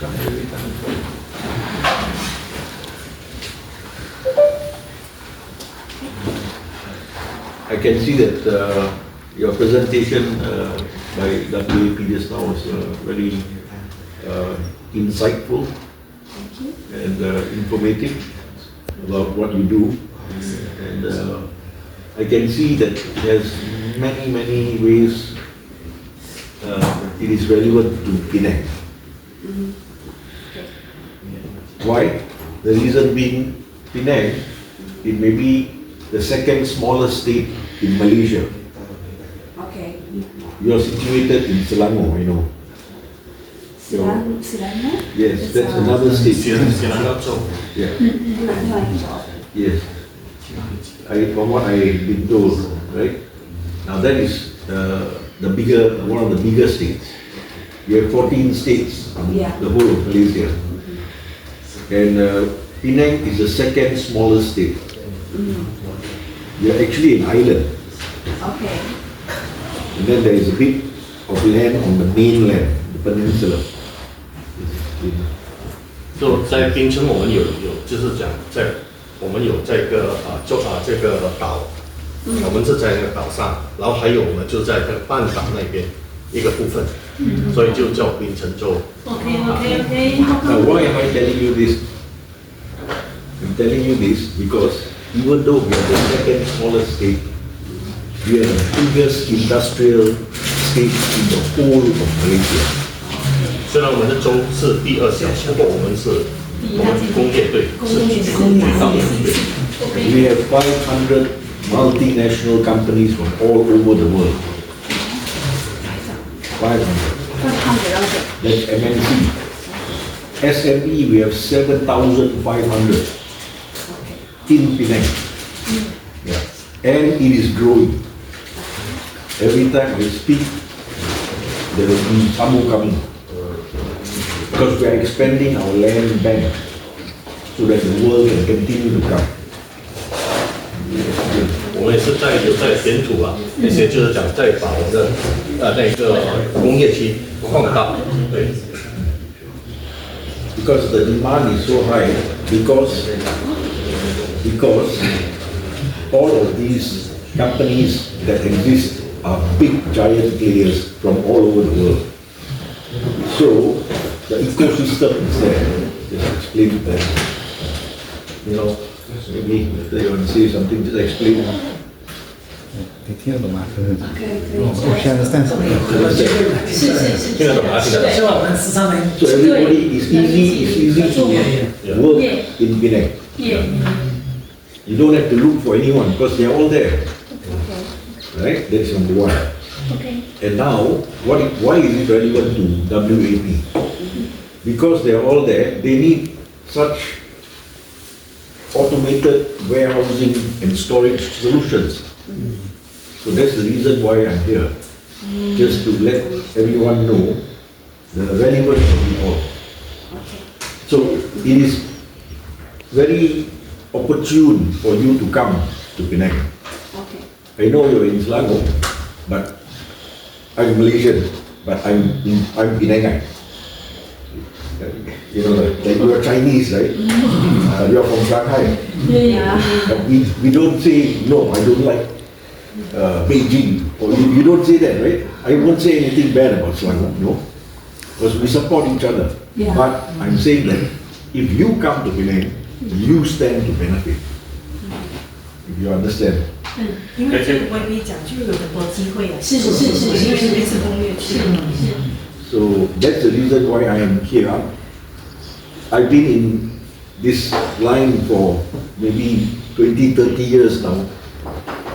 I can see that your presentation by WAP just now was very insightful and informative about what you do, and I can see that it has many ways it is relevant to Penang. Why? The reason being, Penang, it may be the second smallest state in Malaysia. Okay. You are situated in Selangor, you know. Selangor? Yes, that's another state. Yeah. Yes. From what I've been told, right? Now that is one of the bigger states. You have 14 states, the whole of Malaysia. And Penang is the second smallest state. You are actually an island. Okay. And then there is a bit of land on the mainland, the peninsula. 就在槟城，我们有就是讲我们有这个这个岛，我们是在那个岛上，然后还有呢就在这个半岛那边一个部分，所以就叫槟城州。Okay. Now why am I telling you this? I'm telling you this because even though we are the second smallest state, we are the biggest industrial state in the whole of Malaysia. 虽然我们的州是第二小，不过我们工业队是工业上面对。We have 500 multinational companies from all over the world. 500. That's MNC. SME, we have 7,500 in Penang. Yeah. And it is growing. Every time we speak, there will be some more coming. Because we are expanding our land bank so that the world can continue to come. 我们也是有在填土啊，那些就是讲在把我们的那个工业区扩大，对。Because the demand is so high, because all of these companies that exist are big giant players from all over the world. So the ecosystem is there. Just explain that. You know, maybe if you want to say something, just explain. Okay. Okay. Understand. So everybody is easy to work in Penang. You don't have to look for anyone because they are all there. Right? That's number one. Okay. And now, why is it relevant to WAP? Because they are all there, they need such automated warehousing and storage solutions. So that's the reason why I'm here. Just to let everyone know the relevance of it all. So it is very opportune for you to come to Penang. Okay. I know you're in Selangor, but I'm Malaysian, but I'm Penangan. You know, like you are Chinese, right? You're from Shanghai. But we don't say, no, I don't like Beijing. Or you don't say that, right? I won't say anything bad about Selangor, no? Because we support each other. Yeah. But I'm saying that if you come to Penang, you stand to benefit. If you understand. 因为这个外币讲就有很多机会啊，是因为这次攻略区。 So that's the reason why I am here. I've been in this line for maybe 20, 30 years now.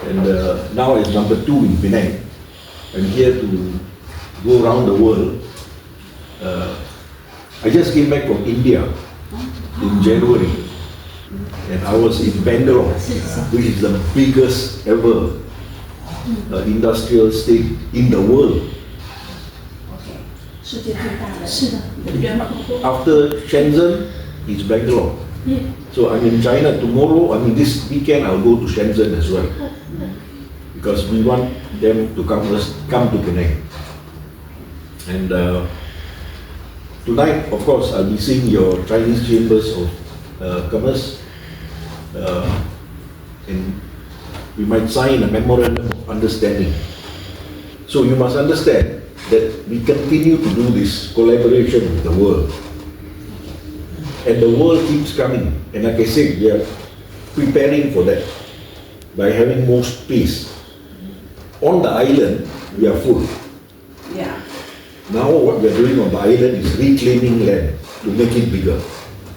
And now as number 2 in Penang. I'm here to go around the world. I just came back from India in January. And I was in Bangalore, which is the biggest ever industrial state in the world. After Shenzhen, it's Bangalore. So I'm in China tomorrow. I mean, this weekend I'll go to Shenzhen as well. Because we want them to come to Penang. And tonight, of course, I'll be seeing your Chinese chambers of commerce, and we might sign a memorandum of understanding. So you must understand that we continue to do this collaboration with the world. And the world keeps coming. And like I said, we are preparing for that by having more space. On the island, we are full. Yeah. Now what we are doing on the island is reclaiming land to make it bigger.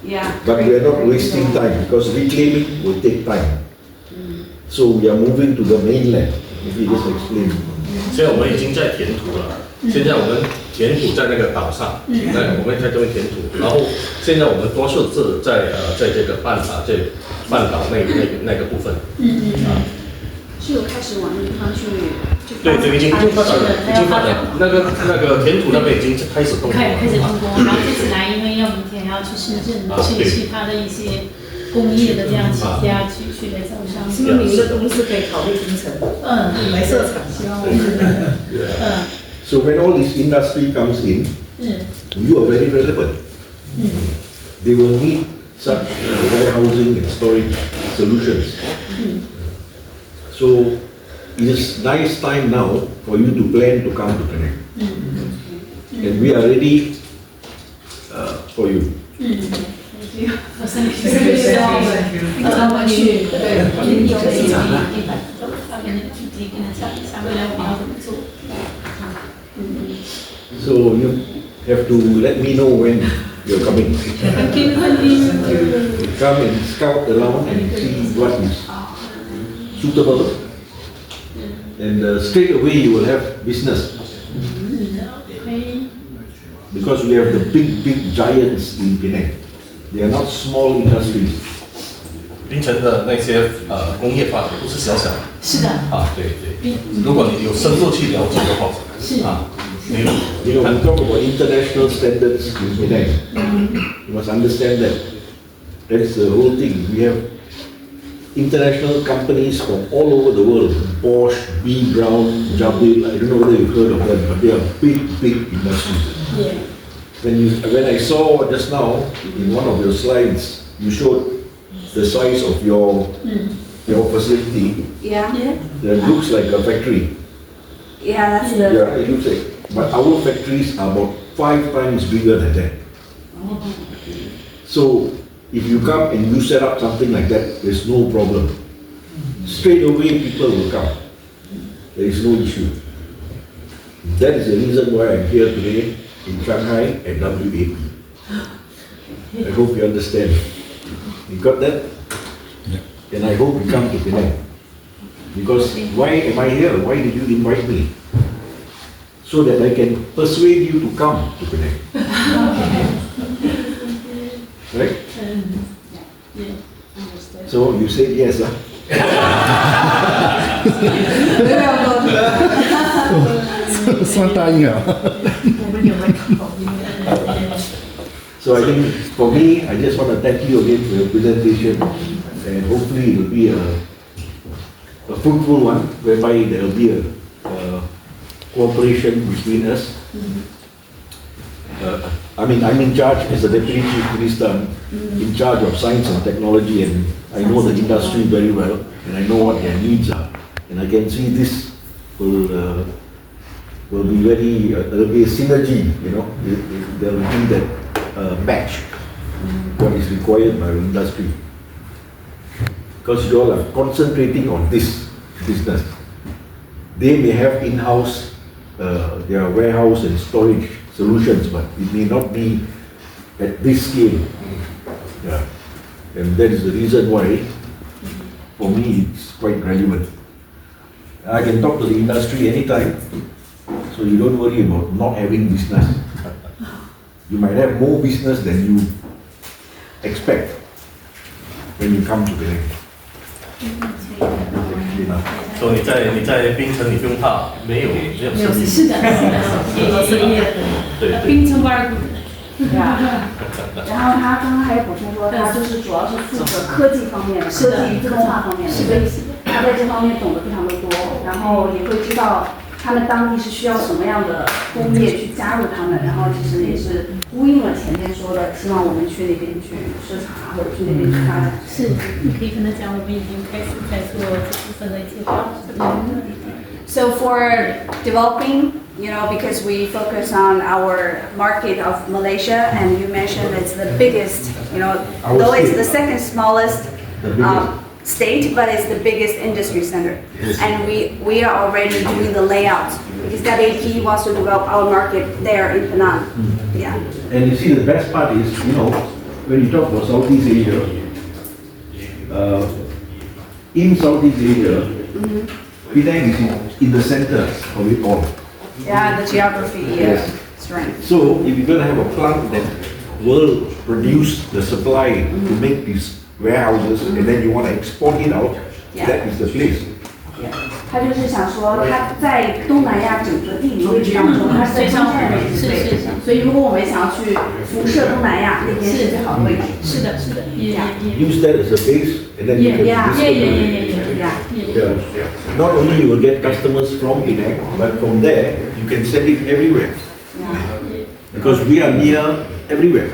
Yeah. But we are not wasting time because reclaiming will take time. So we are moving to the mainland. Maybe just explain. 现在我们已经在填土了，现在我们填土在那个岛上，我们在这边填土，然后现在我们多数是在这个半岛那个部分。是有开始往那个地方去。对，已经发展了，已经发展了。那个填土那边已经开始动工了。开始动工，然后这次来，因为要明天要去深圳去其他的一些工业的这样起家去来招商。是不是您的公司可以考虑槟城？来设厂？希望我们。So when all this industry comes in, you are very relevant. They will need such warehousing and storage solutions. So it is nice time now for you to plan to come to Penang. And we are ready for you. 我身体是我们去对有的地方上面那个土地跟他下面来我们要怎么做。So you have to let me know when you're coming. Come and scout around and see what is suitable. And straight away you will have business. Because we have the big giants in Penang. They are not small industries. 槟城的那些工业发展不是小小的。是的。对。如果你有深入去了解的话，You know, we talk about international standards in Penang. You must understand that. That's the whole thing. We have international companies from all over the world. Bosch, B. Brown, Jabil, I don't know whether you've heard of them, but they are big industries. Yeah. When I saw just now, in one of your slides, you showed the size of your facility. Yeah. That looks like a factory. Yeah, that's the. Yeah, it looks like. But our factories are about 5 times bigger than that. So if you come and you set up something like that, there's no problem. Straight away people will come. There is no issue. That is the reason why I'm here today in Shanghai at WAP. I hope you understand. You got that? Yeah. And I hope you come to Penang. Because why am I here? Why did you invite me? So that I can persuade you to come to Penang. Right? So you said yes, huh? So I think for me, I just want to thank you again for your presentation, and hopefully it will be a fruitful one, whereby there will be a cooperation between us. I'm in charge as the Deputy Chief Minister, in charge of science and technology, and I know the industry very well, and I know what their needs are, and I can see this will be very, there will be a synergy, you know, there will be that match what is required by the industry. Because you all are concentrating on this business. They may have in-house their warehouse and storage solutions, but it may not be at this scale. Yeah. And that is the reason why, for me, it's quite relevant. I can talk to the industry anytime, so you don't worry about not having business. You might have more business than you expect when you come to Penang. 所以你在槟城你不用怕，没有生意。是的，有生意。对。槟城湾。然后他刚刚还有补充说，他就是主要是负责科技方面的，科技与自动化方面的，所以他在这方面懂得非常的多，然后也会知道他他们当地是需要什么样的工业去加入他们，然后其实也是呼应了前面说的，希望我们去那边去市场啊，或者去那边去发展。是，你可以跟他讲，我们已经开始在做这部分的计划。So for developing, you know, because we focus on our market of Malaysia, and you mentioned it's the biggest, you know, though it's the second smallest state, but it's the biggest industry center. And we are already doing the layout because WAP wants to develop our market there in Penang. Yeah. And you see, the best part is, you know, when you talk about Southeast Asia, in Southeast Asia, Penang is in the center of it all. Yeah, the geography, Yes. strength. So if you're going to have a plant that will produce the supply to make these warehouses, and then you want to export it out, Yeah. that is the place. 他就是想说，他在东南亚整个地理位置当中，它是最上面的位置，对。所以如果我们想要去辐射东南亚，那边是最好的位置。是的，是的，也 Use that as a base, and then you can Yeah. distribute. Yeah. Not only you will get customers from Penang, but from there you can send it everywhere. Because we are near everywhere.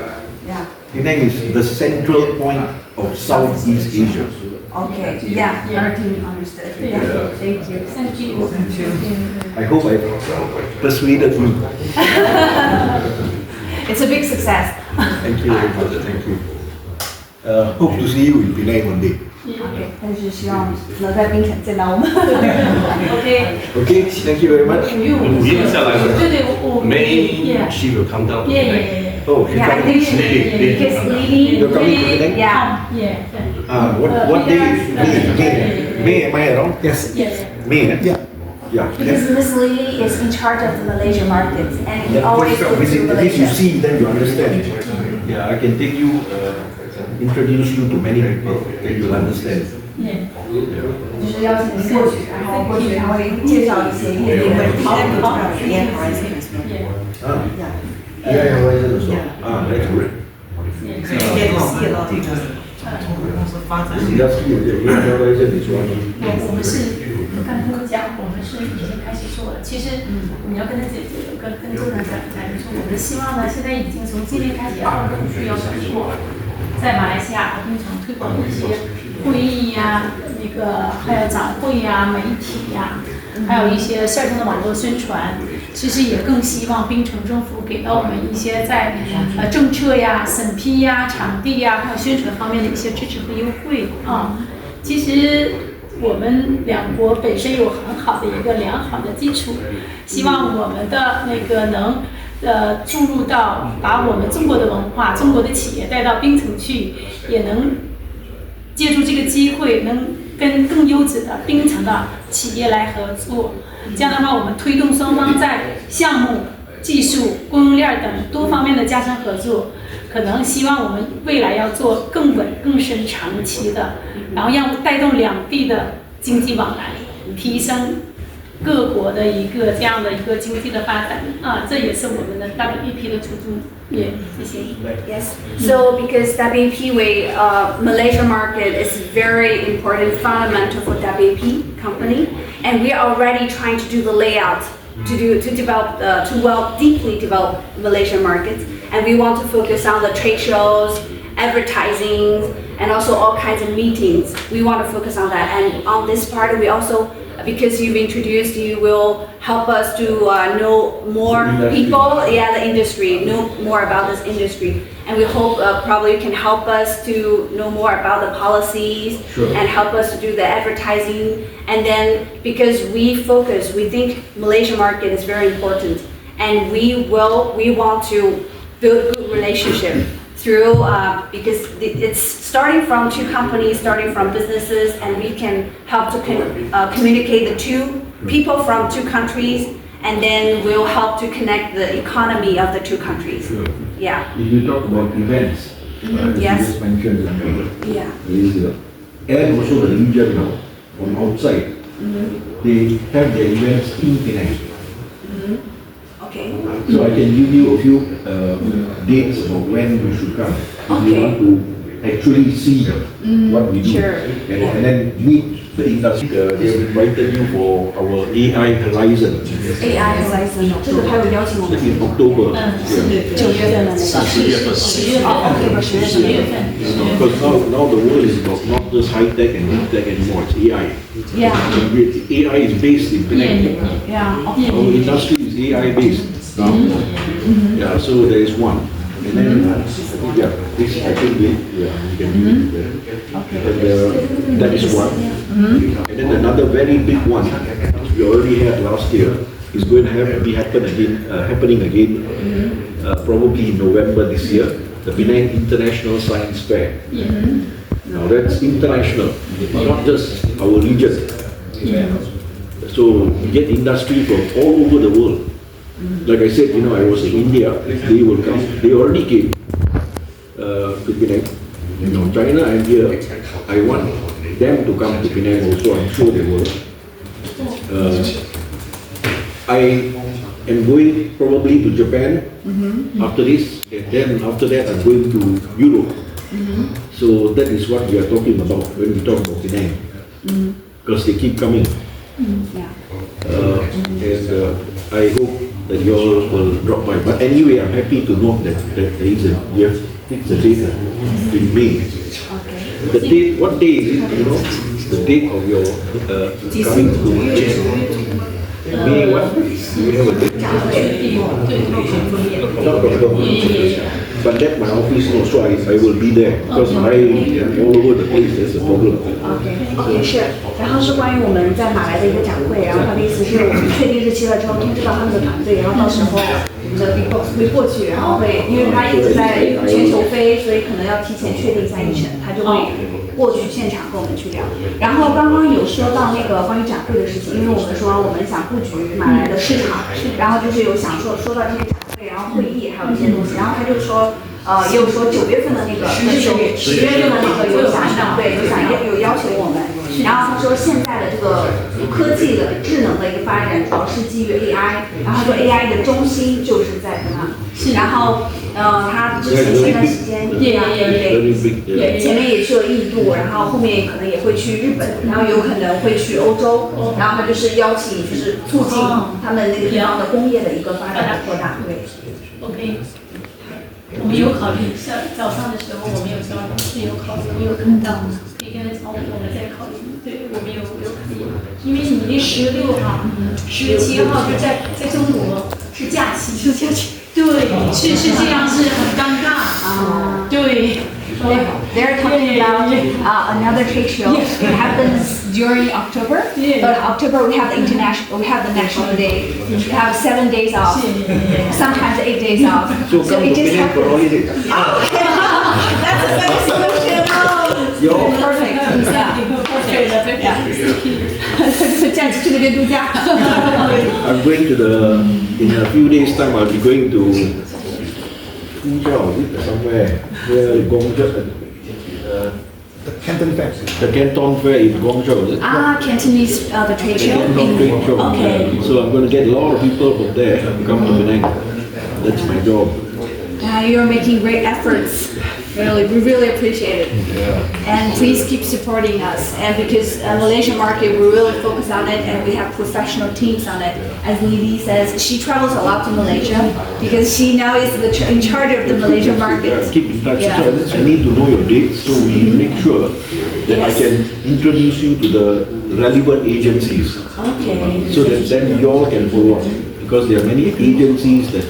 Yeah. Penang is the central point of Southeast Asia. Okay. Yeah. Everything understood. Yeah. Thank you. Thank you. I hope I persuaded you. It's a big success. Thank you very much. Thank you. Hope to see you in Penang one day. OK，但是希望能在槟城见到我们。OK。 Okay, thank you very much. 5月下来了。对对，我 May she will come down. Oh, she's Yeah, I coming. think because Lily. You're coming to Penang? Yeah. What day? May am I around? Yes. May. Yeah. Yeah. Because Miss Lily is in charge of the Malaysian markets, and he That always when goes to at least you Malaysia. see, then you understand. Yeah, I can take you, introduce you to many people, then you'll understand. 就是邀请您过去，然后过去他会介绍一些业务。Yeah, Horizon also. That's good. Horizon is one. 我们是刚才都讲，我们是已经开始做了。其实我们要跟他姐姐跟周长讲一下，就是我们希望呢，现在已经从今年开始要陆续要通过，在马来西亚和槟城推广一些会议呀、那个还有展会呀、媒体呀，还有一些线上的网络宣传。其实也更希望槟城政府给到我们一些在政策呀、审批呀、场地呀，还有宣传方面的一些支持和优惠啊。其实我们两国本身有很好的一个良好的基础，希望我们的那个能注入到把我们中国的文化、中国的企业带到槟城去，也能借助这个机会，能跟更优质的槟城的企业来合作。这样的话，我们推动双方在项目、技术、供应链等多方面的加深合作，可能希望我们未来要做更稳、更深、长期的，然后让带动两地的经济往来，提升各国的一个这样的一个经济的发展啊，这也是我们的 WEP 的初衷。也谢谢。Yes. So because WAP way Malaysia market is very important, fundamental for WAP company, and we are already trying to do the layout to deeply develop Malaysian markets, and we want to focus on the trade shows, advertising, and also all kinds of meetings. We want to focus on that, and on this part we also, because you've introduced, you will help us to know more people, the industry, know more about this industry. And we hope probably you can help us to know more about the policies. Sure. And help us to do the advertising. And then because we think Malaysian market is very important. And we want to build good relationship through, because it's starting from two companies, starting from businesses, and we can help to communicate the two people from two countries, and then we'll help to connect the economy of the two countries. Sure. Yeah. If you talk about events, as Yes. you just mentioned, Yeah. and also the region now, from outside, they have their events in Penang. Okay. So I can give you a few dates of when you should come. If you Okay. want to actually see what we do. Sure. And then meet the industry, they have invited you for our AI Horizon AI Horizon 这个还有邀请我们 in October. 9月份的那个10月份10月份 Because now the world is not just high tech and deep tech anymore, it's AI. Yeah. AI is based in Penang. Yeah. Our industry is AI based now. Yeah, so there is one. And then, yeah, this I think we can do it. And that is one. And then another very big one, which we already had last year, is going to be happening again, probably in November this year, the Penang International Science Fair. Now that's international, not just our region. So we get industry from all over the world. Like I said, I was in India, they will come, they already came to Penang. China and here, I want them to come to Penang also, I'm sure they will. I am going probably to Japan after this, and then after that I'm going to Europe. So that is what we are talking about when we talk about Penang, because they keep coming. Yeah. And I hope that you all will drop by. But anyway, I'm happy to note that there is we have fixed the date in May. The date, what day is it? The date of your coming to May what? Do you have a date? Not confirmed. But that my office knows, so I will be there because I am all over the place. That's the problem. OK 是，然后是关于我们在马来的一个展会，然后他的意思是我们确定日期了之后通知到他们的团队，然后到时候我们的 Big Boss 会过去，然后会因为他一直在全球飞，所以可能要提前确定一下议程，他就会过去现场跟我们去聊。然后刚刚有说到那个关于展会的事情，因为我们说我们想布局马来的市场，然后就是有想说到这些展会，然后会议还有一些东西，然后他就说。也有说9月份的那个10月份的那个有邀请我们，然后他说现在的这个科技的智能的一个发展主要是基于 AI， 然后他说 AI 的中心就是在penang，然后他之前段时间对，前面也去了印度，然后后面可能也会去日本，然后有可能会去欧洲，然后他就是邀请就是促进他们那个地方的工业的一个发展扩大，对。OK。我们有考虑，像早上的时候我们有交通是有考虑，我有看到，可以跟他讨论，我们再考虑。对，我们有考虑，因为你们16号、17号就在中国是假期，对，是这样是很尴尬，对。They're talking about another trade show. It happens during October, but October we have the National Day. We have 7 days off, sometimes 8 days off. So it just happens. That's a better solution. Perfect. Yeah. 假期去那边度假。I'm going to in a few days time I'll be going to Guangzhou, somewhere where Guangzhou, The Canton Fair. the Canton Fair in Guangzhou. Is it? Cantonese the trade show. Canton Trade Show. Okay. So I'm going to get a lot of people from there to come to Penang. That's my job. You're making great efforts. Really, we really appreciate it. And please keep supporting us. And because Malaysian market, we really focus on it, and we have professional teams on it. As Lily says, she travels a lot to Malaysia because she now is in charge of the Malaysian market. Keep in touch. Yeah. So I need to know your dates so we make sure that I can introduce you to the relevant agencies. Okay. So that then you all can follow up. Because there are many agencies that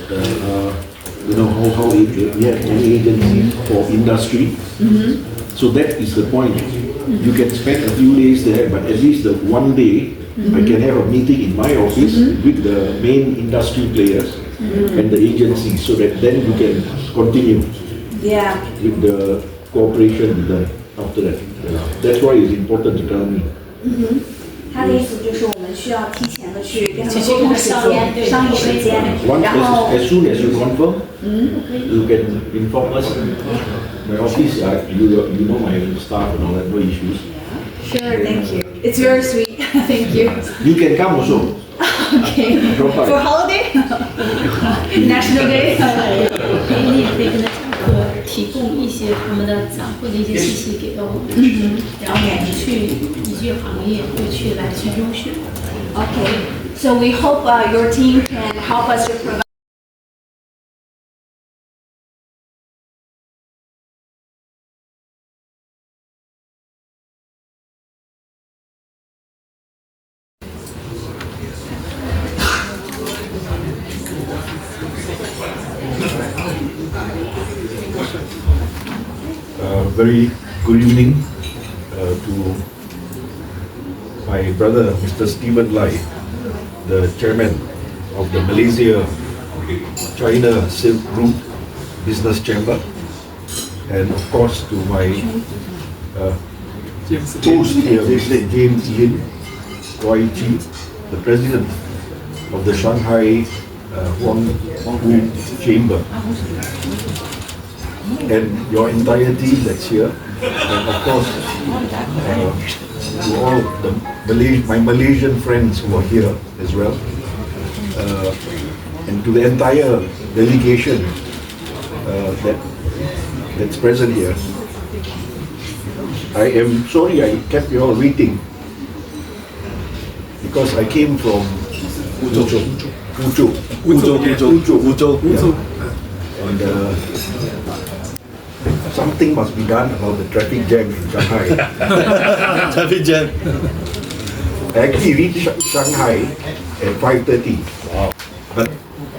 how we have many agencies for industry. So that is the point. You can spend a few days there, but at least the one day I can have a meeting in my office with the main industry players and the agencies, so that then you can continue with the cooperation with them after that. That's why it's important to tell me. 他的意思就是我们需要提前的去跟他们沟通时间、商议时间， 然后 As soon as you confirm, you can inform us. My office, you know my staff and all that, no issues. Sure, thank you. It's very sweet. Thank you. You can come also. Okay. Drop by. For holiday? National Day? 你也可以跟他讲，提供一些些他们的长辈的一些信息给了我们，然后我们去依据行业会去来去优选。 Okay, so we hope your team can help us to provide. Very good evening to my brother, Mr. Stephen Lai, the chairman of the Malaysia China Silk Route Business Chamber, and of course to my host here, Mr. James Lin Wai Chi, the president of the Shanghai Huang Hu Chamber, and your entire team that's here, and of course to all my Malaysian friends who are here as well, and to the entire delegation that's present here. I am sorry I kept you all waiting because I came from Fuzhou. And something must be done about the traffic jam in Shanghai. Traffic jam. I actually reached Shanghai at 5:30. Wow. But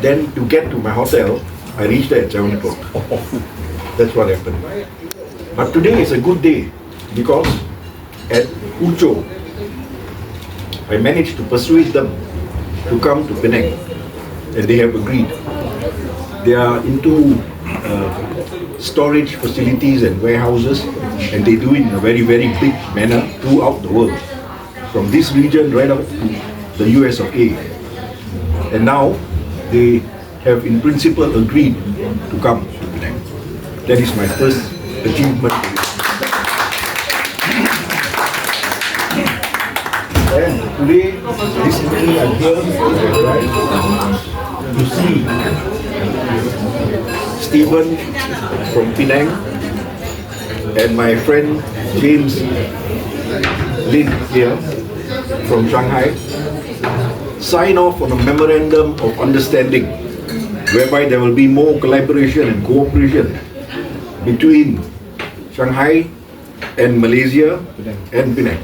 then to get to my hotel, I reached there at 7 o'clock. That's what happened. But today is a good day because at Fuzhou, I managed to persuade them to come to Penang, and they have agreed. They are into storage facilities and warehouses, and they do it in a very, very big manner throughout the world, from this region right up to the US of A. And now they have in principle agreed to come to Penang. That is my first achievement. And today, this evening I'm here to see Stephen from Penang and my friend James Lin here from Shanghai sign off on a memorandum of understanding whereby there will be more collaboration and cooperation between Shanghai and Malaysia and Penang.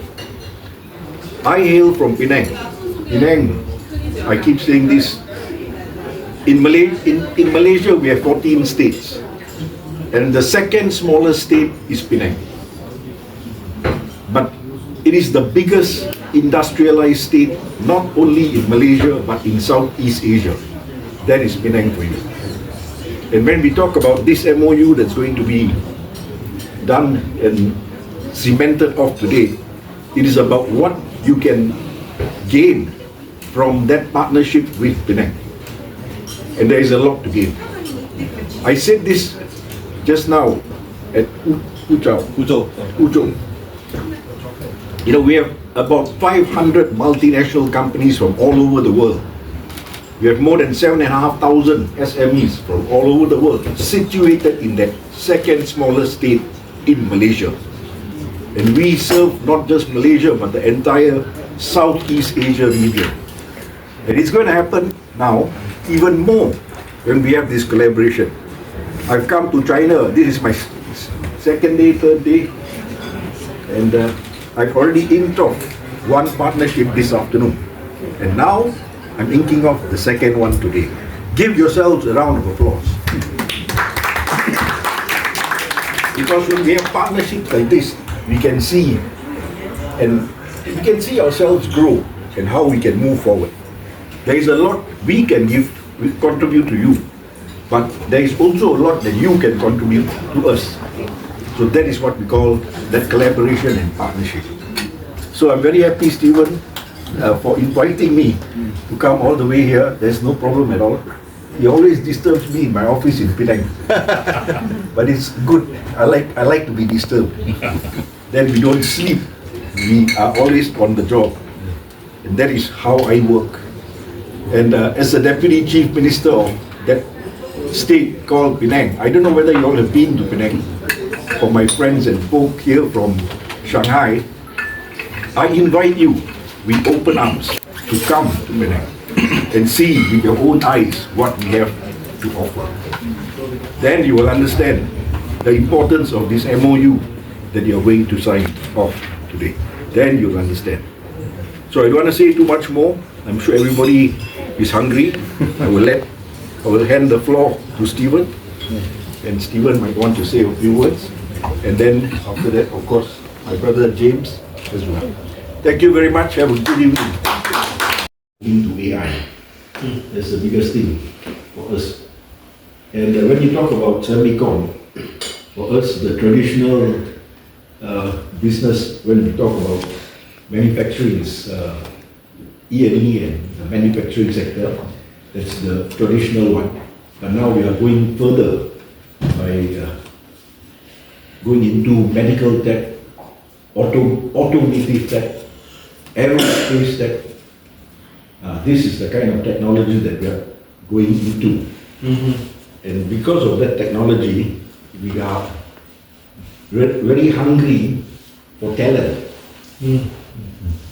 I hail from Penang. Penang, I keep saying this, in Malaysia we have 14 states, and the second smallest state is Penang. But it is the biggest industrialized state not only in Malaysia but in Southeast Asia. That is Penang for you. And when we talk about this MOU that's going to be done and cemented off today, it is about what you can gain from that partnership with Penang. And there is a lot to gain. I said this just now at Fuzhou. You know, we have about 500 multinational companies from all over the world. We have more than 7,500 SMEs from all over the world situated in that second smallest state in Malaysia. And we serve not just Malaysia but the entire Southeast Asia region. And it's going to happen now even more when we have this collaboration. I've come to China, this is my second day, third day, and I've already inked off one partnership this afternoon. And now I'm inking off the second one today. Give yourselves a round of applause. Because when we have partnerships like this, we can see ourselves grow and how we can move forward. There is a lot we can contribute to you, but there is also a lot that you can contribute to us. So that is what we call that collaboration and partnership. So I'm very happy, Stephen, for inviting me to come all the way here. There's no problem at all. He always disturbs me in my office in Penang. But it's good. I like to be disturbed. Then we don't sleep. We are always on the job. And that is how I work. And as the Deputy Chief Minister of that state called Penang, I don't know whether you all have been to Penang. for my friends and folk here from Shanghai, I invite you with open arms to come to Penang and see with your own eyes what we have to offer. Then you will understand the importance of this MOU that you are going to sign off today. Then you'll understand. So I don't want to say too much more. I'm sure everybody is hungry. I will hand the floor to Stephen, and Stephen might want to say a few words. And then after that, of course, my brother James as well. Thank you very much. Have a good evening. Into AI. That's the biggest thing for us. And when you talk about semicon, for us, the traditional business, when we talk about manufacturing, is E&E and the manufacturing sector. That's the traditional one. But now we are going further by going into medical tech, automotive tech, aerospace tech. This is the kind of technology that we are going into. And because of that technology, we are very hungry for talent.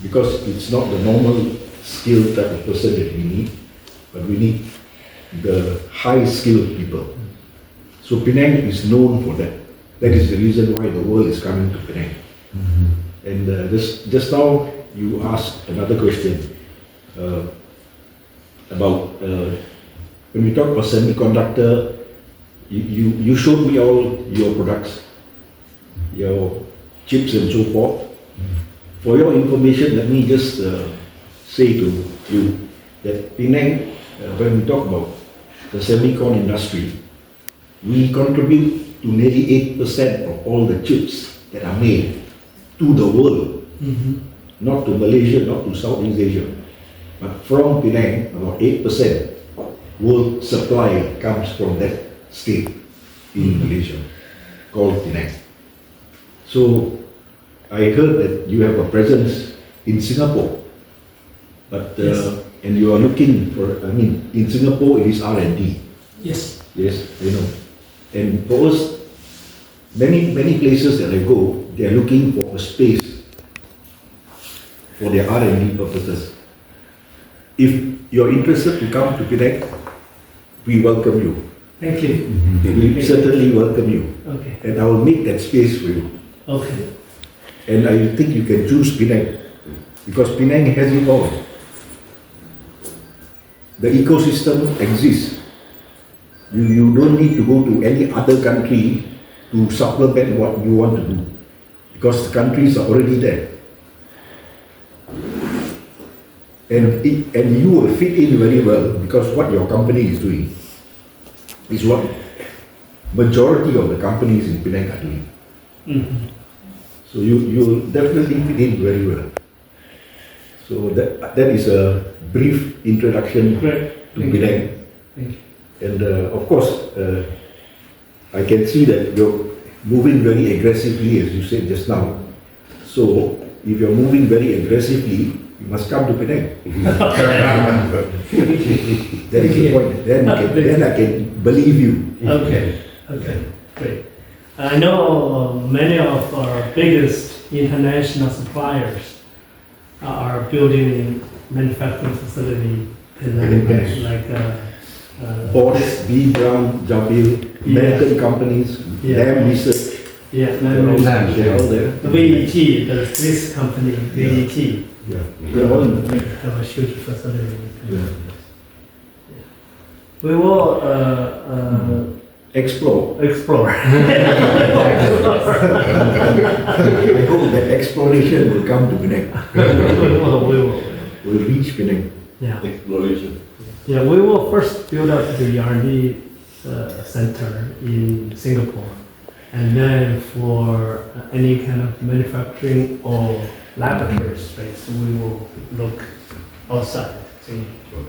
Because it's not the normal skilled type of person that we need, but we need the high skilled people. So Penang is known for that. That is the reason why the world is coming to Penang. And just now you asked another question about when we talk about semiconductor, you showed me all your products, your chips and so forth. For your information, let me just say to you that Penang, when we talk about the semicon industry, we contribute to nearly 8% of all the chips that are made to the world, not to Malaysia, not to Southeast Asia, but from Penang, about 8% world supply comes from that state in Malaysia, called Penang. So I heard that you have a presence in Singapore, but and you are looking for. I mean, in Singapore it is R&D. Yes. Yes, I know. And for us, many places that I go, they are looking for a space for their R&D purposes. If you are interested to come to Penang, we welcome you. Thank you. We certainly welcome you, Okay. and I will make that space for you. Okay. And I think you can choose Penang, because Penang has it all. The ecosystem exists. You don't need to go to any other country to supplement what you want to do, because the countries are already there. And you will fit in very well, because what your company is doing is what majority of the companies in Penang are doing. So you will definitely fit in very well. So that is a brief introduction Great. to Penang. Thank you. And of course, I can see that you're moving very aggressively, as you said just now. So if you're moving very aggressively, you must come to Penang. That is the point. Then I can believe you. Okay. Okay. Great. I know many of our biggest international suppliers are building manufacturing facility in Yes. like Bosch, B. Brown, Jabil, American companies, Yeah. Lam Research, yeah, they're all there. VET, the Swiss company, VET, Yeah. They're all in have a huge facility. Yeah. We will Explore. explore. I hope that exploration will come to Penang. We will. Will reach Penang. Yeah. Exploration. Yeah, we will first build up the R&D center in Singapore, and then for any kind of manufacturing or laboratory space, we will look outside Singapore.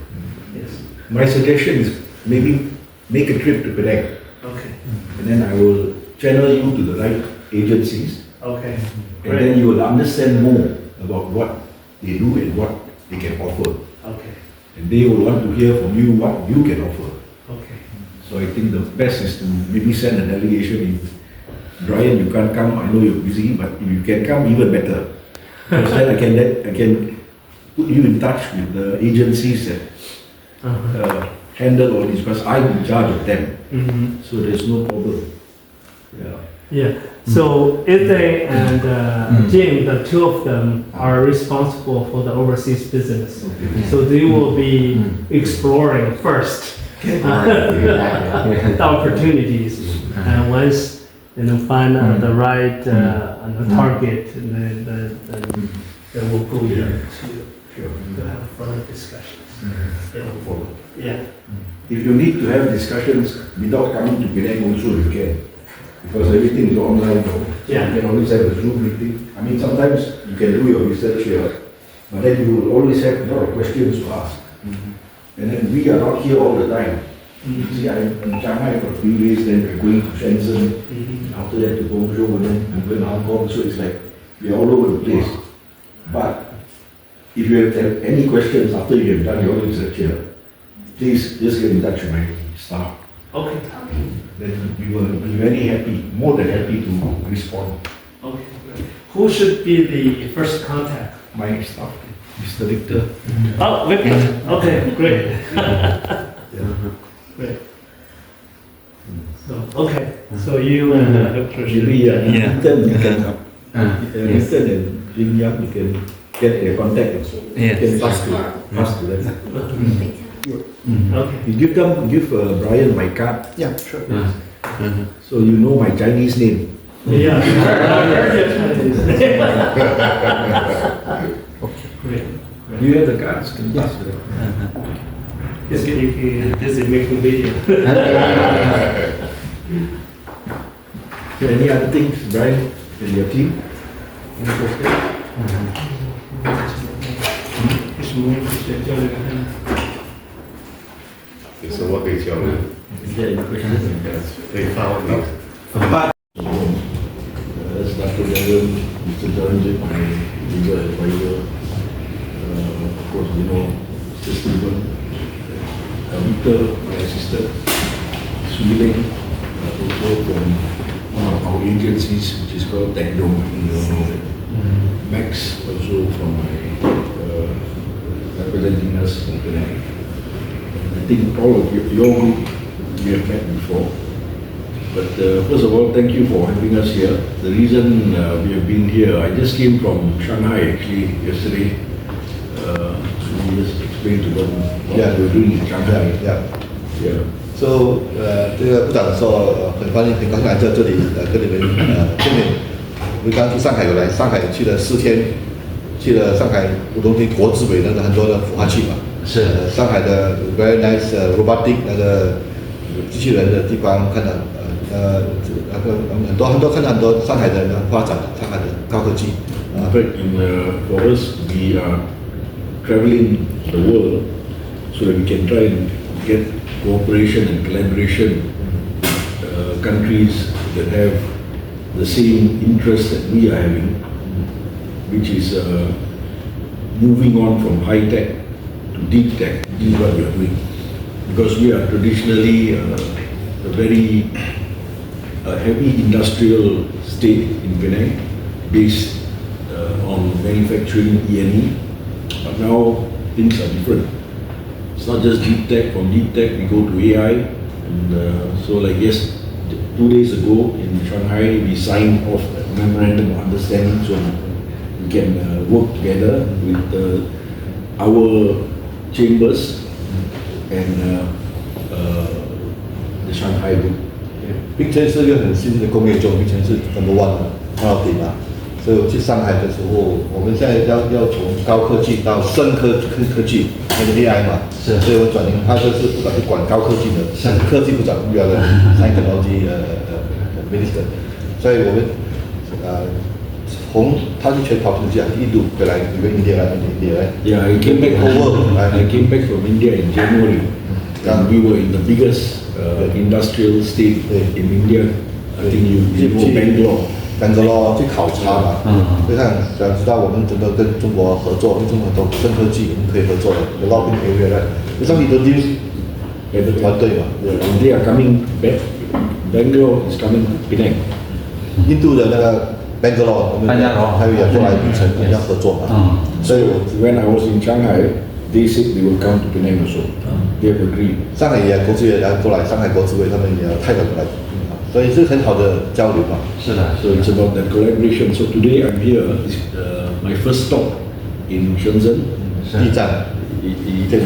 Yes. My suggestion is maybe make a trip to Penang, Okay. and then I will channel you to the right agencies, Okay. and then you will understand more about what they do and what they can offer. Okay. And they will want to hear from you what you can offer. Okay. So I think the best is to maybe send a delegation in Brian, you can't come. I know you're busy, but if you can come, even better. Because then I can put you in touch with the agencies that handle all this. Because I'm in charge of them, so there's no problem. Yeah. Yeah. So Eze and Jim, the two of them, are responsible for the overseas business. So they will be exploring first the opportunities, and once find the right target, then we'll go there to have further discussions. Yeah. If you need to have discussions without coming to Penang, also you can. Because everything is online now. Yeah. You can always have a Zoom meeting. I mean, sometimes you can do your research here, but then you will always have a lot of questions to ask. And then we are not here all the time. See, I'm in Shanghai for a few days, then we're going to Shenzhen, after that to Guangzhou, and then I'm going to Hong Kong, so it's like we're all over the place. But if you have any questions after you have done your research here, please just get in touch with my staff. Okay. Then we will be very happy, more than happy to respond. Okay. Who should be the first contact? My staff, Mr. Victor. Oh, Victor. Okay, great. Great. So, okay. So you and Dr. Maybe Ethan, you can Yes. Ethan and Jim Yang, you can get their contact also. Yes. You can pass to them. Okay. You give Brian my card. Yeah, sure. So you know my Chinese name. Yeah. I heard your Chinese. Great. Do you have the cards? Can pass to them. He's busy making video. So any other things, Brian, and your team? Any questions? 为什么不学教练看？有什么可以教的？ Is there any questions? 可以发问的。 That's Dr. Darren, Mr. Jaranjit, my legal advisor. Of course, you know, Mr. Stephen, Victor, my assistant, Suiling, also from one of our agencies, which is called TechDome, you know that. Max, also from my representing us from Penang. I think all of your group we have met before. But first of all, thank you for having us here. The reason we have been here, I just came from Shanghai actually yesterday. So we just explained to them what we were doing in Shanghai. Yeah. Yeah. So 这个部长说很高兴来这里跟你们见面。我们刚去上海有来，上海去了4天，去了上海浦东区国资委那个很多的孵化器嘛。是上海的 very nice robotic 那个机器人的地方，看到很多看到很多上海的发展，上海的高科技。In fact, for us, we are traveling the world so that we can try and get cooperation and collaboration with countries that have the same interests that we are having, which is moving on from high tech to deep tech. This is what we are doing. Because we are traditionally a very heavy industrial state in Penang, based on manufacturing E&E, but now things are different. It's not just deep tech. From deep tech we go to AI, and so like 2 days ago in Shanghai we signed off a memorandum of understanding so we can work together with our chambers and the Shanghai group. 并且是一个很新的工业中，并且是 number one 看到顶嘛。所以我去上海的时候，我们现在要从高科技到深科技，那个 AI 嘛，是所以我转型，他就是不管是管高科技的，像科技部长we are the technology minister， 所以我们从他是全跑出去啊，印度回来，一个印度来。Yeah, I came back from India in January, and we were in the biggest industrial state in India. I think you know Bangalore. Bangalore 去考察嘛，就看想知道我们怎么跟中国合作，跟中国都深科技我们可以合作的，有 lobbying area 的，就像你的 news 团队嘛。And they are coming back. Bangalore is coming to Penang. 印度的那个 Bangalore， 我们还有也过来槟城要合作嘛。所以我 When I was in Shanghai, they said they will come to Penang also. They have agreed. 上海也国资委要过来，上海国资委他们也要泰国过来，所以是很好的交流嘛。是的， So it's about that collaboration. So today I'm here. It's my first stop in Shenzhen. 驿站，驿站。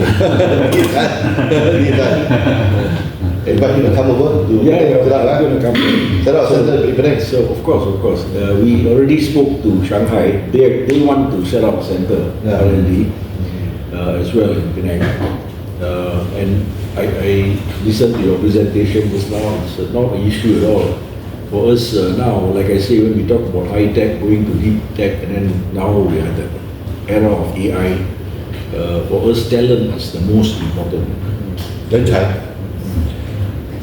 But you come over to Yeah, I'm going to come. set up center in Penang. So of course, we already spoke to Shanghai. They want to set up a center already as well in Penang. And I listened to your presentation just now. It's not an issue at all. For us now, like I say, when we talk about high tech, going to deep tech, and then now we are the era of AI. For us, talent is the most important. 人才。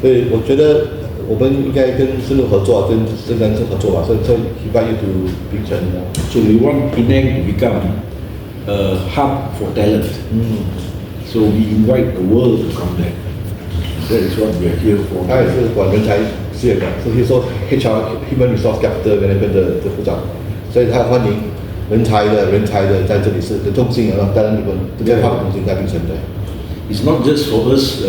所以我觉得我们应该跟深入合作，跟深圳合作吧。所以 invite you to 槟城。So we want Penang to become a hub for talent. So we invite the world to come there. That is what we are here for. 他也是管人才事业的，所以说 HR Human Resource Capital Management 的部长，所以他欢迎人才的在这里是的中心，然后当然你们这边发展中心在槟城的。It's not just for us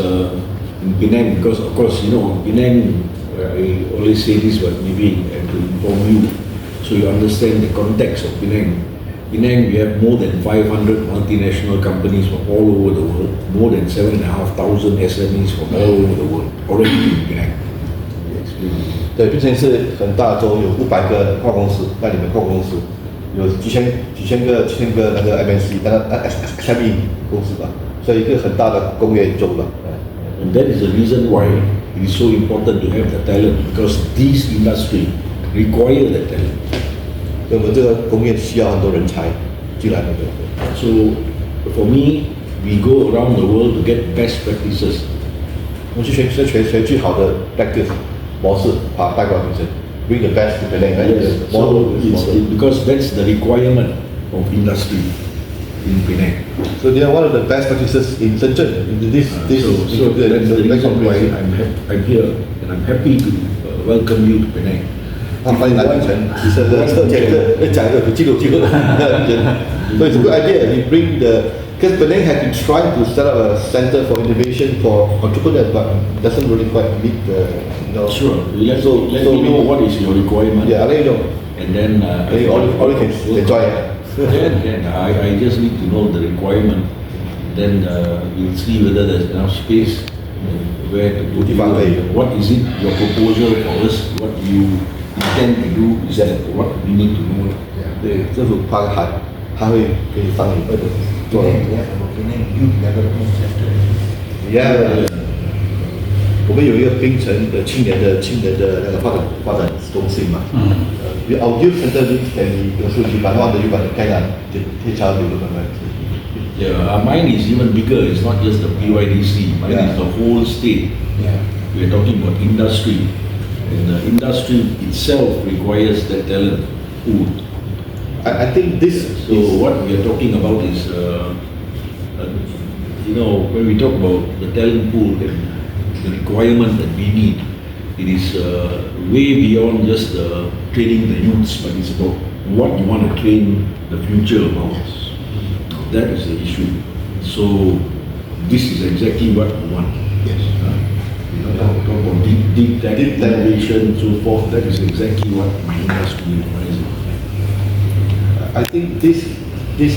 in Penang, because of course, you know, Penang, I always say this, but maybe to inform you, so you understand the context of Penang. Penang, we have more than 500 multinational companies from all over the world, more than 7,500 SMEs from all over the world already in Penang. 对，槟城是很大州，有500个跨公司，那里面跨公司有几千个那个 MNC， 当然 SME 公司吧，所以一个很大的工业州了。And that is the reason why it is so important to have the talent, because this industry require the talent. 我们这个工业需要很多人才进来的。So for me, we go around the world to get best practices. 我们去学最好的 practice 模式，带过来槟城 ，bring the best to Penang， Yes. So because that's the requirement of industry in Penang. So they are one of the best practices in Shenzhen. So that's the reason why I'm here, and I'm happy to welcome you to Penang. 欢迎来槟城，其实讲一个记录。So it's a good idea. You bring because Penang has been trying to set up a center for innovation for entrepreneurs, but it doesn't really quite meet the, Sure. Let me know what is your requirement. Yeah, I'll let you know. And then all you can enjoy it. Then I just need to know the requirement. Then we'll see whether there's enough space where to put it. What is it, your proposal for us? What you intend to do? Is that what we need to know? 对，政府他会给你帮你做。Yeah， 我们有一个槟城的青年的那个发展中心嘛。Our youth center can be also one of the youth China HR development. Yeah, mine is even bigger. It's not just the PYDC. Mine is the whole state. We are talking about industry, and the industry itself requires that talent pool. I think this. So what we are talking about is, when we talk about the talent pool and the requirement that we need, it is way beyond just training the youths, but it's about what you want to train the future about. That is the issue. So this is exactly what we want. Yes. Talk about deep tech, innovation, and so forth. That is exactly what my industry requires. I think this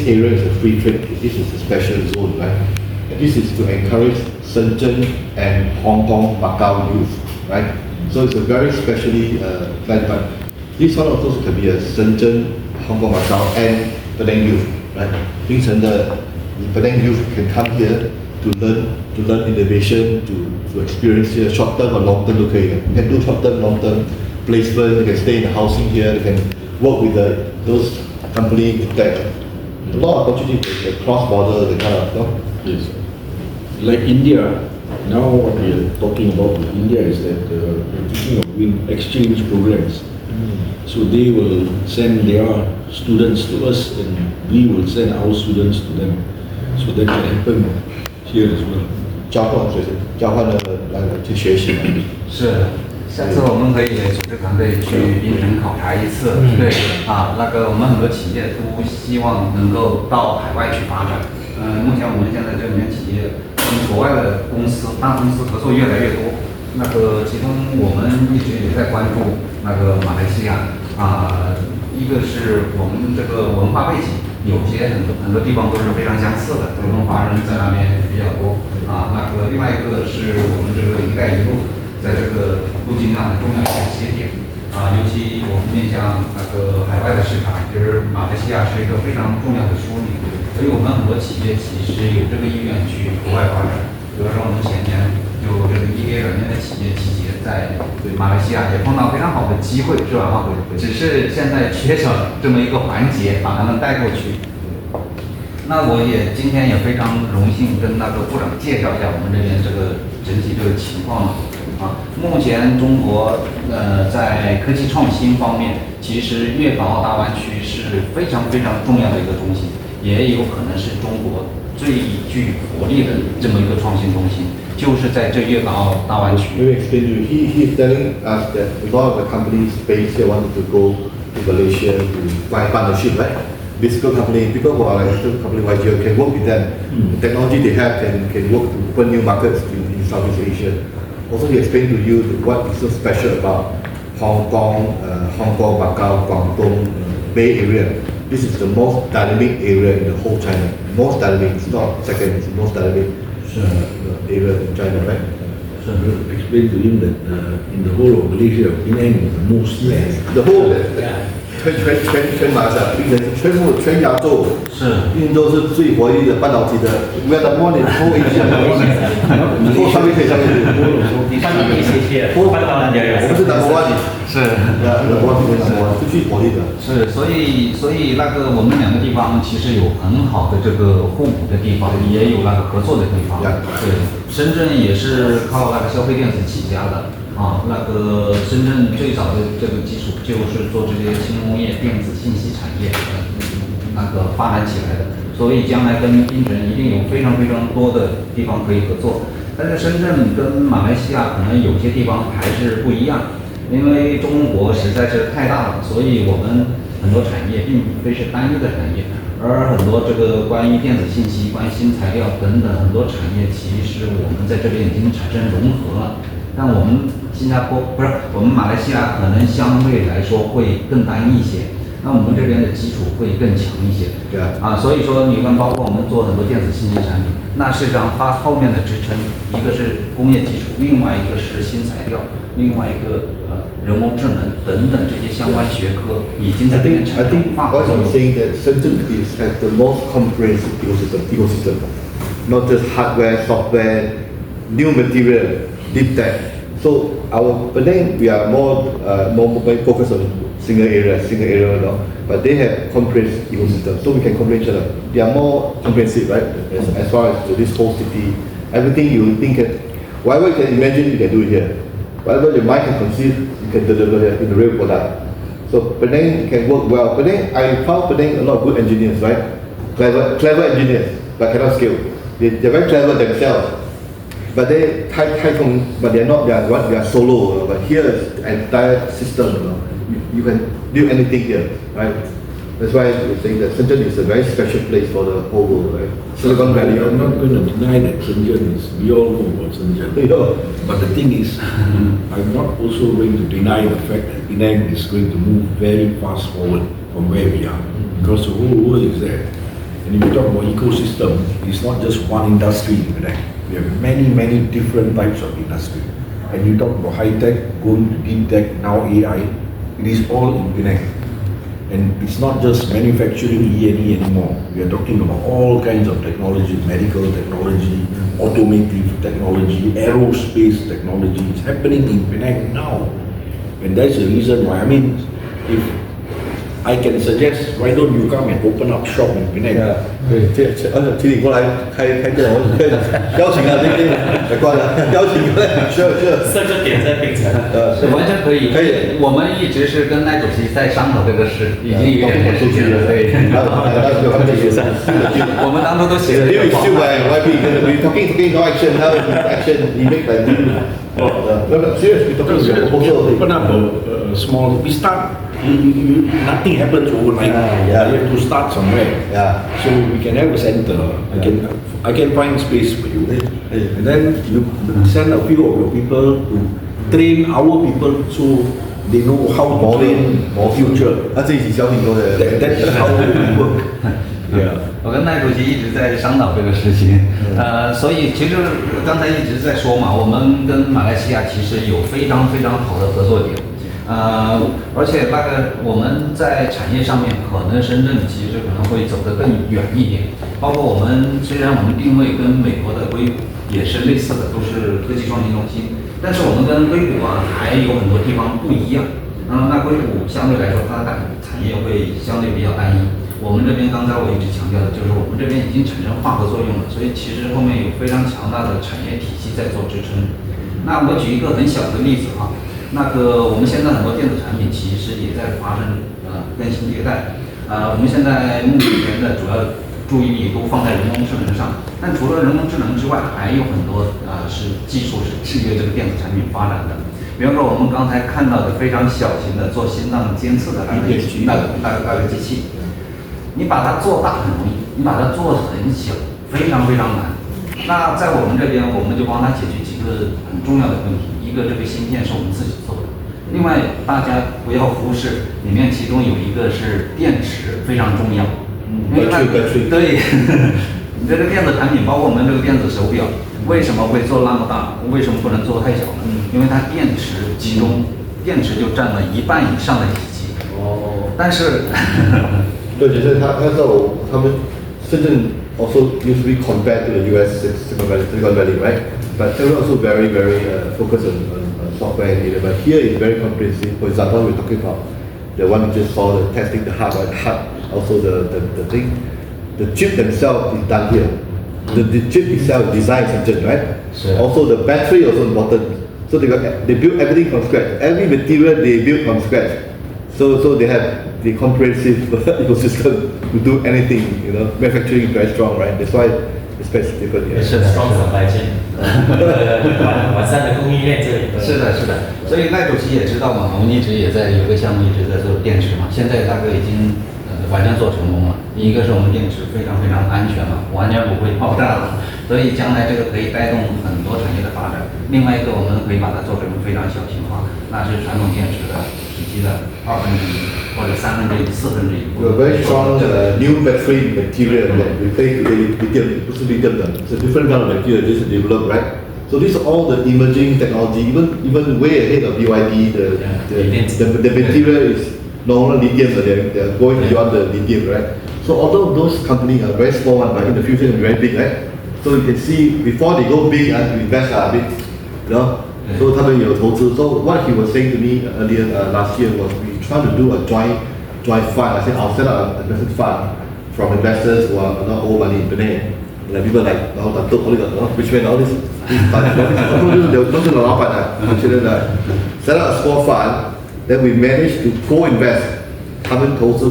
area is a free trade. This is a special zone, right? And this is to encourage Shenzhen and Hong Kong, Macau youth, right? So it's a very specially planned. But this one also can be a Shenzhen, Hong Kong, Macau, and Penang youth, right?槟城的 Penang youth can come here to learn innovation, to experience here short term or long term. Okay, you can do short term, long term placement. You can stay in the housing here. You can work with those company that a lot of opportunity, the cross border, the kind of. Yes. Like India, now what we are talking about with India is that they're thinking of doing exchange programs. So they will send their students to us and we will send our students to them. So that can happen here as well. 交换学生，交换的来去学习嘛。是，下次我们可以组织团队去槟城考察一次。对啊，我们很多企业都希望能够到海外去发展。目前我们现在这里面企业跟国外的大公司合作越来越多。其中我们一直也在关注马来西亚一个是我们这个文化背景，有些很多地方都是非常相似的，我们华人在那边比较多另外一个是我们这个“一带一路”在这个路径上很重要的一个节点尤其我们面向海外的市场，就是马来西亚是一个非常重要的枢纽，所以我们很多企业其实有这个意愿去国外发展。比如说我们前年就这个EA软件的企业集结在马来西亚，也碰到非常好的机会，是吧？只是现在缺少这么一个环节，把他们带过去。那我今天也非常荣幸跟部长介绍一下我们这边这个整体这个情况目前中国在科技创新方面，其实粤港澳大湾区是非常非常重要的一个中心，也有可能是中国最具活力的这么一个创新中心，就是在这粤港澳大湾区。Let me explain to you. He is telling us that a lot of the companies based here wanted to go to Malaysia to find partnership, right? Physical company, people who are like physical company like you can work with them. The technology they have can work to open new markets in Southeast Asia. Also, he explained to you what is so special about Hong Kong, Macau, Guangdong, Bay Area. This is the most dynamic area in the whole China. Most dynamic, it's not second, it's the most dynamic area in China, right? So explain to him that in the whole of Malaysia, Penang is the most The whole 全马来西亚，全亚洲，印度是最活跃的半导体的。We are the one in whole Asia. 上面可以。我们是number one。是。number one 最具活力的。是，所以我们两个地方其实有很好的这个互补的地方，也有合作的地方。对，深圳也是靠消费电子起家的。深圳最早的这个基础就是做这些轻工业、电子信息产业发展起来的，所以将来跟槟城一定有非常非常多的地方可以合作。但是深圳跟马来西亚可能有些地方还是不一样，因为中国实在是太大了，所以我们很多产业并非是单一的产业，而很多这个关于电子信息、关于新材料等等很多产业，其实我们在这边已经产生融合了。但我们我们马来西亚可能相对来说会更单一一些，那我们这边的基础会更强一些。所以说你看，包括我们做很多电子信息产品，那实际上它后面的支撑，一个是工业基础，另外一个是新材料，另外一个人工智能等等这些相关学科已经在这边产生化。What I'm saying that Shenzhen has the most comprehensive ecosystem, not just hardware, software, new material, deep tech. So our Penang, we are more focused on single area, but they have comprehensive ecosystem, so we can complement each other. They are more comprehensive, right? As far as this whole city, everything you think, whatever you can imagine, you can do it here. Whatever your mind can conceive, you can deliver here in the real product. So Penang can work well. Penang, I found Penang a lot of good engineers, right? Clever engineers, but cannot scale. They're very clever themselves. But they but they are solo. But here is the entire system. You can do anything here, right? That's why we're saying that Shenzhen is a very special place for the whole world, right? Silicon Valley. I'm not going to deny that Shenzhen is. We all know about Shenzhen. But the thing is, I'm not also going to deny the fact that Penang is going to move very fast forward from where we are, because the whole world is there. And if you talk about ecosystem, it's not just one industry in Penang. We have many different types of industry. And you talk about high tech, going to deep tech, now AI, it is all in Penang. And it's not just manufacturing E&E anymore. We are talking about all kinds of technology, medical technology, automotive technology, aerospace technology. It's happening in Penang now. And that's the reason why, if I can suggest, why don't you come and open up shop in Penang? 对，请你过来开店，我邀请啊，这来过来，邀请过来，是。设个点在槟城。完全可以，可以。我们一直是跟赖主席在商讨这个事，已经有点时间了，对。我们当初都写了。Here is still where YB we talking no action, now action, we make like seriously talking proposal. Open up a small. We start. Nothing happens overnight. Yeah. You have to start somewhere. Yeah. So we can have a center. I can find space for you, and then you send a few of your people to train our people so they know how to train for future. 他自己小挺多的。That's how we work. Yeah. 我跟赖主席一直在商讨这个事情，所以其实刚才一直在说嘛，我们跟马来西亚其实有非常非常好的合作点，而且那个我们在产业上面可能深圳其实可能会走得更远一点，包括我们虽然我们定位跟美国的硅谷也是类似的，都是科技创新中心，但是我们跟硅谷啊还有很多地方不一样，那硅谷相对来说它的产业会相对比较单一。我们这边刚才我一直强调的就是我们这边已经产生化合作用了，所以其实后面有非常强大的产业体系在做支撑。那我举一个很小的例子哈，那个我们现在很多电子产品其实也在发生更新迭代，我们现在目前的主要注意力都放在人工智能上，但除了人工智能之外，还有很多是技术是制约这个电子产品发展的。比方说我们刚才看到的非常小型的做心脏监测的那个机器。你把它做大很容易，你把它做很小非常非常难。那在我们这边，我们就帮他解决几个很重要的问题。一个，这个芯片是我们自己做的；另外，大家不要忽视，里面其中有一个是电池非常重要。因为它对，你这个电子产品，包括我们这个电子手表，为什么会做那么大？为什么不能做太小呢？因为它电池其中电池就占了1半以上的体积。但是。对，就是他那时候他们深圳 also used to be compared to the US Silicon Valley, right? But they were also very focused on software and data. But here is very comprehensive. For example, we're talking about the one we just saw, the testing the hardware, also the thing. The chip themselves is done here. The chip itself is designed in Shenzhen, right? Sure. Also the battery also important. So they build everything from scratch. Every material they build from scratch. So they have the comprehensive ecosystem to do anything, manufacturing is very strong, right? That's why it's different. Yeah. 是 strong supply chain， 完善的供应链这里。是的，所以赖主席也知道嘛，我们一直也在有个项目一直在做电池嘛，现在大概已经完全做成功了。一个是我们电池非常非常安全嘛，完全不会爆炸了，所以将来这个可以带动很多产业的发展。另外一个，我们可以把它做成非常小型化，那是传统电池的体积的1/2。或者1/3、1/4。We're very strong new battery material that replace lithium. It's a different kind of material just developed, right? So these are all the emerging technology, even way ahead of BYD. The material is no longer lithium, but they're going beyond the lithium, right? So although those companies are very small, but in the future they'll be very big, right? So you can see before they go big, to invest a bit, So 他们有投资. So what he was saying to me earlier last year was we try to do a joint fund. I said I'll set up an investment fund from investors who are not old money in Penang. Like people like which man all this fund. 都是老板啊，现在的 set up a small fund. Then we managed to co-invest. 他们投资。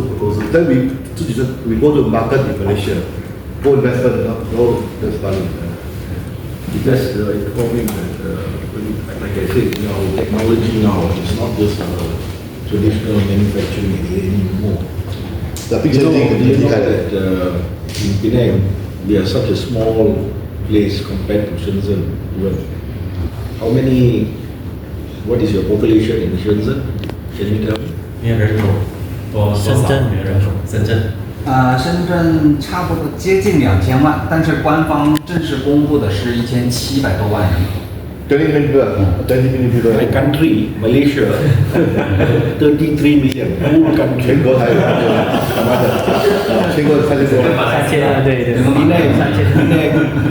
Then we 自己we go to market in Malaysia. Co-investment, no this money. Because informing like I said, technology now is not just traditional manufacturing anymore. The big thing that in Penang, we are such a small place compared to Shenzhen. What is your population in Shenzhen? Can you tell me? 没有人口，深圳没有人口，深圳。深圳差不多接近2000万，但是官方正式公布的是1700多万人口。20 million people. My country, Malaysia, 33 million. Whole country. 全国才有全国对。Penang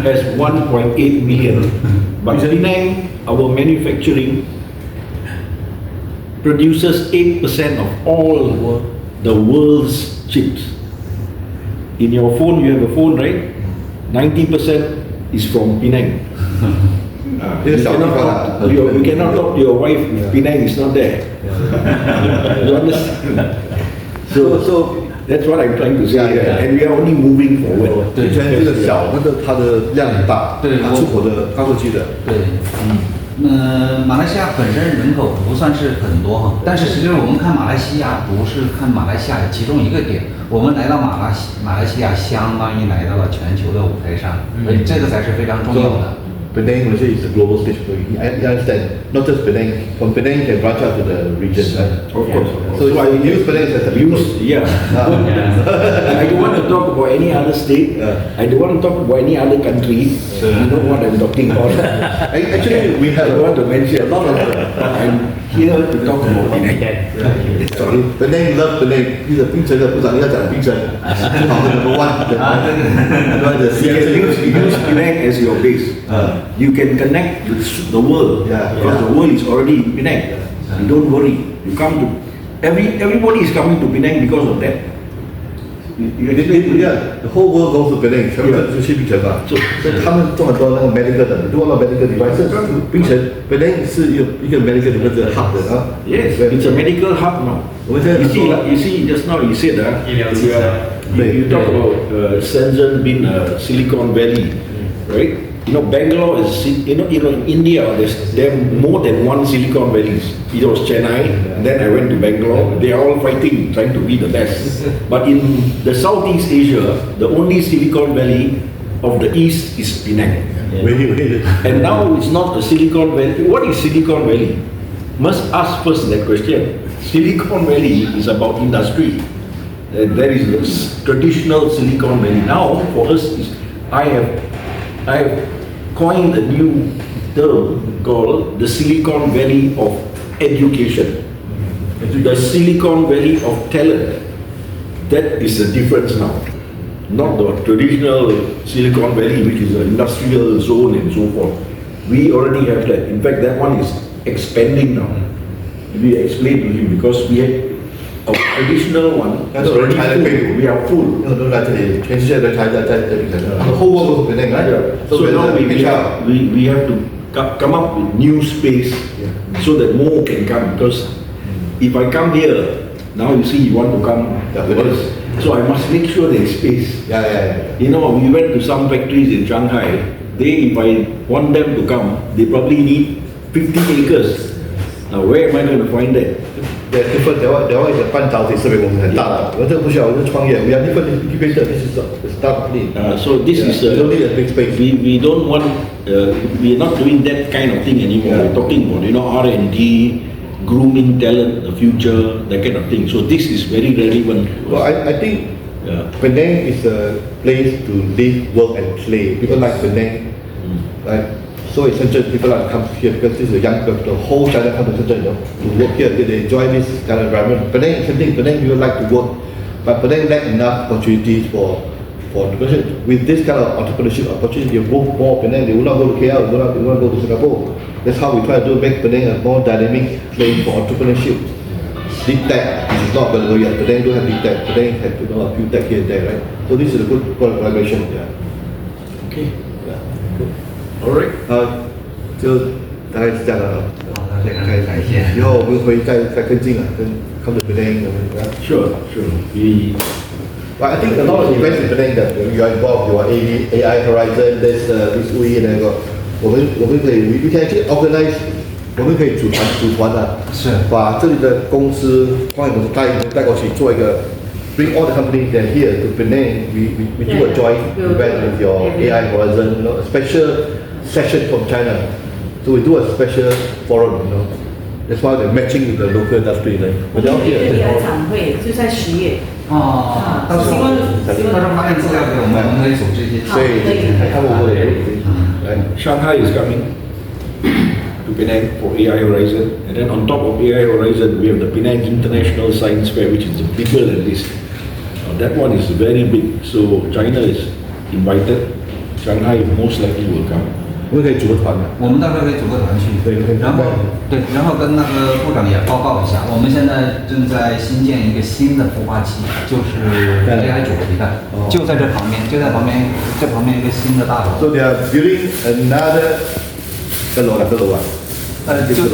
has 1.8 million. But Penang, our manufacturing produces 8% of all the world's chips. in your phone, you have a phone, right? 90% is from Penang. You cannot talk to your wife if Penang is not there. You understand? So that's what I'm trying to say here. And we are only moving forward. 对，虽然这个小，但是它的量很大，它出口的高科技的。对，马来西亚本身人口不算是很多哈，但是实际上我们看马来西亚不是看马来西亚的其中一个点，我们来到马来西亚相当于来到了全球的舞台上，所以这个才是非常重要的。Penang, Malaysia is a global stage. So you understand, not just Penang. From Penang, you can branch out to the region, right? Of course. So I use Penang as a Yeah. I don't want to talk about any other state. I don't want to talk about any other country. You know what I'm talking about. Actually, we have. I don't want to mention a lot of I'm here to talk about Penang. Sorry, Penang love Penang. He's a 槟城的部长，要讲槟城，好的 number one. You can use Penang as your base. You can connect with the world because the world is already in Penang. You don't worry. You come to everybody is coming to Penang because of that. The whole world goes to Penang， 全部都去槟城嘛。所以他们做很多那个 medical 的，做了 medical devices。槟城 Penang 是一个 medical device 的 hub 的啊。Yes, it's a medical hub now. You see, just now you said you talk about Shenzhen being a Silicon Valley, right? You know, Bangalore is, in India, there are more than one Silicon Valley. It was Chennai, and then I went to Bangalore. They are all fighting, trying to be the best. But in the Southeast Asia, the only Silicon Valley of the East is Penang. And now it's not a Silicon Valley. What is Silicon Valley? Must ask first that question. Silicon Valley is about industry. There is this traditional Silicon Valley. Now, for us, I have coined a new term called the Silicon Valley of Education. The Silicon Valley of Talent. That is the difference now. Not the traditional Silicon Valley, which is an industrial zone and so forth. We already have that. In fact, that one is expanding now. We explained to him because we had a traditional one. That's already full. We are full. The whole world goes to Penang, right? So now we have to come up with new space so that more can come. Because if I come here, now you see you want to come first. So I must make sure there is space. You know, we went to some factories in Shanghai. If I want them to come, they probably need 50 acres. Now where am I going to find that? Different. That one is a 半导体设备公司很大的，我这不需要，我就创业。We are different integrated. This is a start company. So this is we don't need a big space. We don't want. We are not doing that kind of thing anymore. We're talking about R&D, grooming talent, the future, that kind of thing. So this is very relevant. Well, I think Penang is a place to live, work, and play. People like Penang, right? So essential people are come here because this is a young people. The whole China come to Shenzhen to work here. They enjoy this kind of environment. Penang, same thing. Penang people like to work, but Penang lack enough opportunities for entrepreneurship. With this kind of entrepreneurship opportunity, they work more Penang. They will not go to KL. They will not go to Singapore. That's how we try to make Penang a more dynamic place for entrepreneurship. Deep tech, which is not available yet. Penang don't have deep tech. Penang have a few tech here and there, right? So this is a good collaboration. Okay. All right. 就大概是这样了。非常感谢。以后我们会再跟进了，跟 come to Penang。Sure. But I think a lot of events in Penang that you are involved, you are AI Horizon, there's this UI 那个，我们可以 we can actually organize， 我们可以组团的，是把这里的公司创业公司带过去做一个。Bring all the companies that are here to Penang. We do a joint event with your AI Horizon, a special session from China. So we do a special forum, That's why they're matching with the local industry. 我们AI 展会就在10月。到时候发现资料给我们可以组织一些。所以他们会Shanghai is coming to Penang for AI Horizon, and then on top of AI Horizon, we have the Penang International Science Fair, which is bigger than this. That one is very big, so China is invited. Shanghai most likely will come. 我们可以组个团的。我们到时候可以组个团去，对然后然后跟那个部长也报告一下，我们现在正在新建一个新的孵化器，就是 AI 主题的，就在这旁边，这旁边一个新的大楼。 So they are building another 个楼啊，就